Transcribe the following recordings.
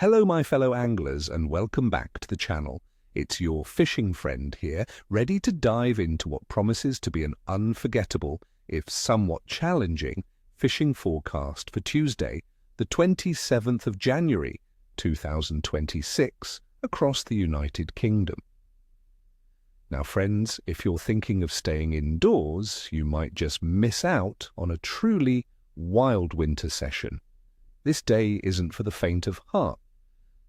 Hello my fellow anglers and welcome back to the channel. It's your fishing friend here, ready to dive into what promises to be an unforgettable, if somewhat challenging, fishing forecast for Tuesday, the 27th of January, 2026, across the United Kingdom. Now friends, if you're thinking of staying indoors, you might just miss out on a truly wild winter session. This day isn't for the faint of heart,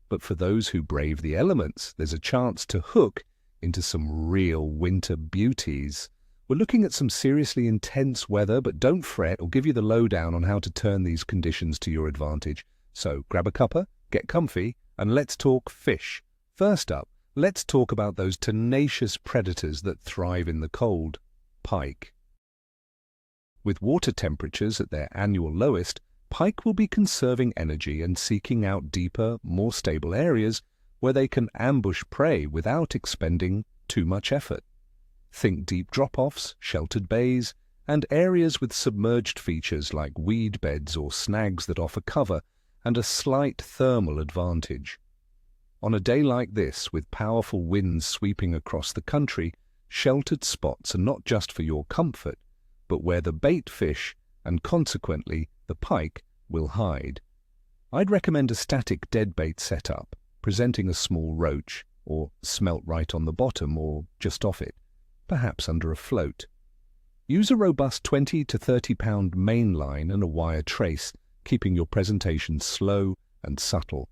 but for those who brave the elements, there's a chance to hook into some real winter beauties. We're looking at some seriously intense weather, but don't fret, I'll give you the lowdown on how to turn these conditions to your advantage. So grab a cuppa, get comfy, and let's talk fish. First up, let's talk about those tenacious predators that thrive in the cold, pike. With water temperatures at their annual lowest, pike will be conserving energy and seeking out deeper, more stable areas where they can ambush prey without expending too much effort. Think deep drop-offs, sheltered bays, and areas with submerged features like weed beds or snags that offer cover and a slight thermal advantage. On a day like this, with powerful winds sweeping across the country, sheltered spots are not just for your comfort, but where the bait fish, and consequently the pike, will hide. I'd recommend a static deadbait setup, presenting a small roach, or smelt right on the bottom or just off it, perhaps under a float. Use a robust 20 to 30 pound main line and a wire trace, keeping your presentation slow and subtle.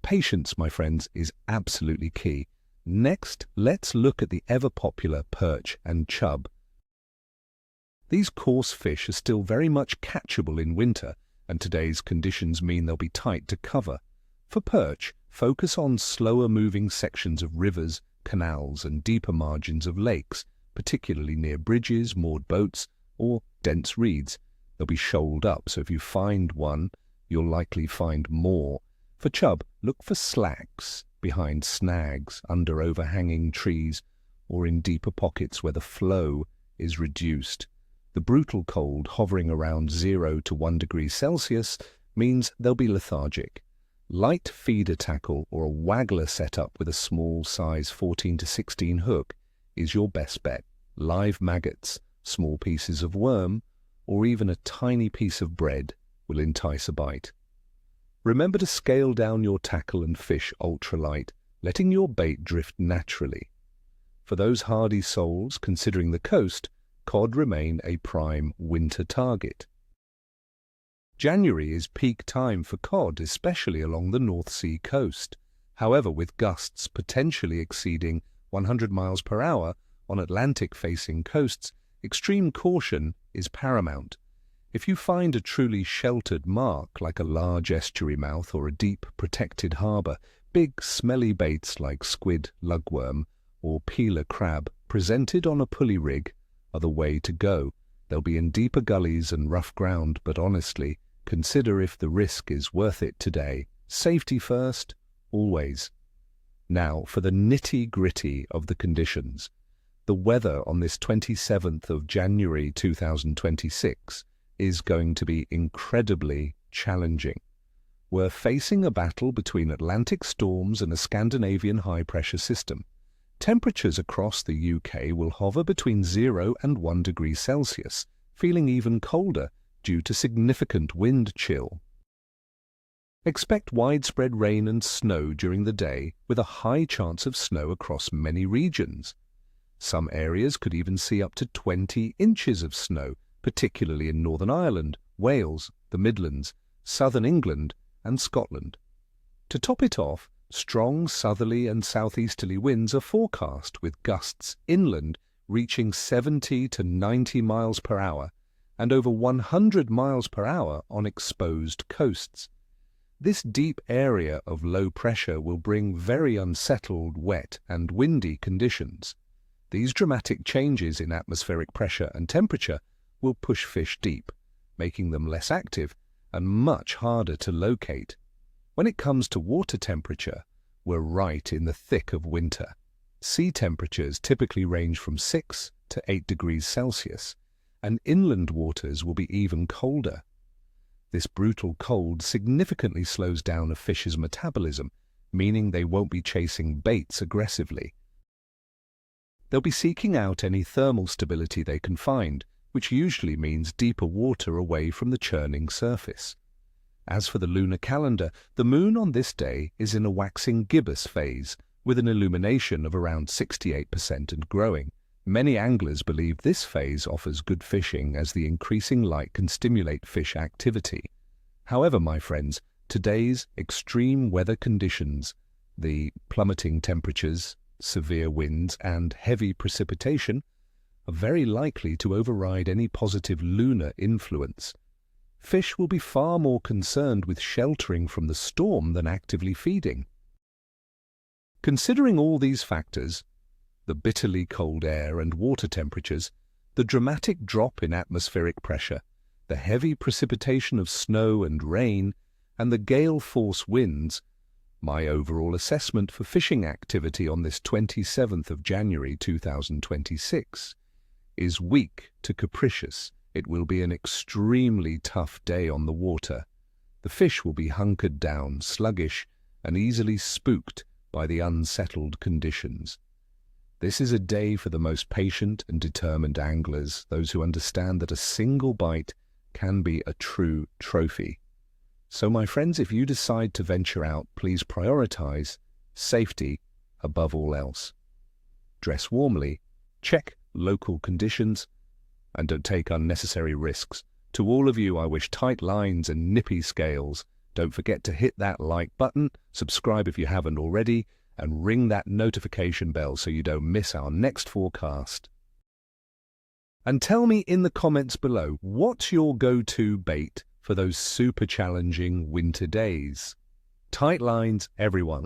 Patience, my friends, is absolutely key. Next, let's look at the ever-popular perch and chub. These coarse fish are still very much catchable in winter, and today's conditions mean they'll be tight to cover. For perch, focus on slower-moving sections of rivers, canals, and deeper margins of lakes, particularly near bridges, moored boats, or dense reeds. They'll be shoaled up, so if you find one, you'll likely find more. For chub, look for slacks behind snags, under overhanging trees, or in deeper pockets where the flow is reduced. The brutal cold, hovering around 0 to 1 degree Celsius, means they'll be lethargic. Light feeder tackle or a waggler setup with a small size 14 to 16 hook is your best bet. Live maggots, small pieces of worm, or even a tiny piece of bread will entice a bite. Remember to scale down your tackle and fish ultralight, letting your bait drift naturally. For those hardy souls considering the coast, cod remain a prime winter target. January is peak time for cod, especially along the North Sea coast. However, with gusts potentially exceeding 100 miles per hour on Atlantic-facing coasts, extreme caution is paramount. If you find a truly sheltered mark like a large estuary mouth or a deep protected harbour, big smelly baits like squid, lugworm, or peeler crab presented on a pulley rig are the way to go. They'll be in deeper gullies and rough ground, but honestly, consider if the risk is worth it today. Safety first, always. Now, for the nitty-gritty of the conditions. The weather on this 27th of January 2026 is going to be incredibly challenging. We're facing a battle between Atlantic storms and a Scandinavian high-pressure system. Temperatures across the UK will hover between 0 and 1 degree Celsius, feeling even colder due to significant wind chill. Expect widespread rain and snow during the day, with a high chance of snow across many regions. Some areas could even see up to 20 inches of snow, particularly in Northern Ireland, Wales, the Midlands, southern England, and Scotland. To top it off, strong southerly and southeasterly winds are forecast, with gusts inland reaching 70 to 90 miles per hour and over 100 miles per hour on exposed coasts. This deep area of low pressure will bring very unsettled, wet and windy conditions. These dramatic changes in atmospheric pressure and temperature will push fish deep, making them less active and much harder to locate. When it comes to water temperature, we're right in the thick of winter. Sea temperatures typically range from 6 to 8 degrees Celsius, and inland waters will be even colder. This brutal cold significantly slows down a fish's metabolism, meaning they won't be chasing baits aggressively. They'll be seeking out any thermal stability they can find, which usually means deeper water away from the churning surface. As for the lunar calendar, the moon on this day is in a waxing gibbous phase, with an illumination of around 68% and growing. Many anglers believe this phase offers good fishing as the increasing light can stimulate fish activity. However, my friends, today's extreme weather conditions, the plummeting temperatures, severe winds, and heavy precipitation, are very likely to override any positive lunar influence. Fish will be far more concerned with sheltering from the storm than actively feeding. Considering all these factors, the bitterly cold air and water temperatures, the dramatic drop in atmospheric pressure, the heavy precipitation of snow and rain, and the gale-force winds, my overall assessment for fishing activity on this 27th of January 2026 is weak to capricious. It will be an extremely tough day on the water. The fish will be hunkered down, sluggish, and easily spooked by the unsettled conditions. This is a day for the most patient and determined anglers, those who understand that a single bite can be a true trophy. So, my friends, if you decide to venture out, please prioritize safety above all else. Dress warmly, check local conditions, and don't take unnecessary risks. To all of you, I wish tight lines and nippy scales. Don't forget to hit that like button, subscribe if you haven't already, and ring that notification bell so you don't miss our next forecast. And tell me in the comments below, what's your go-to bait for those super challenging winter days? Tight lines, everyone.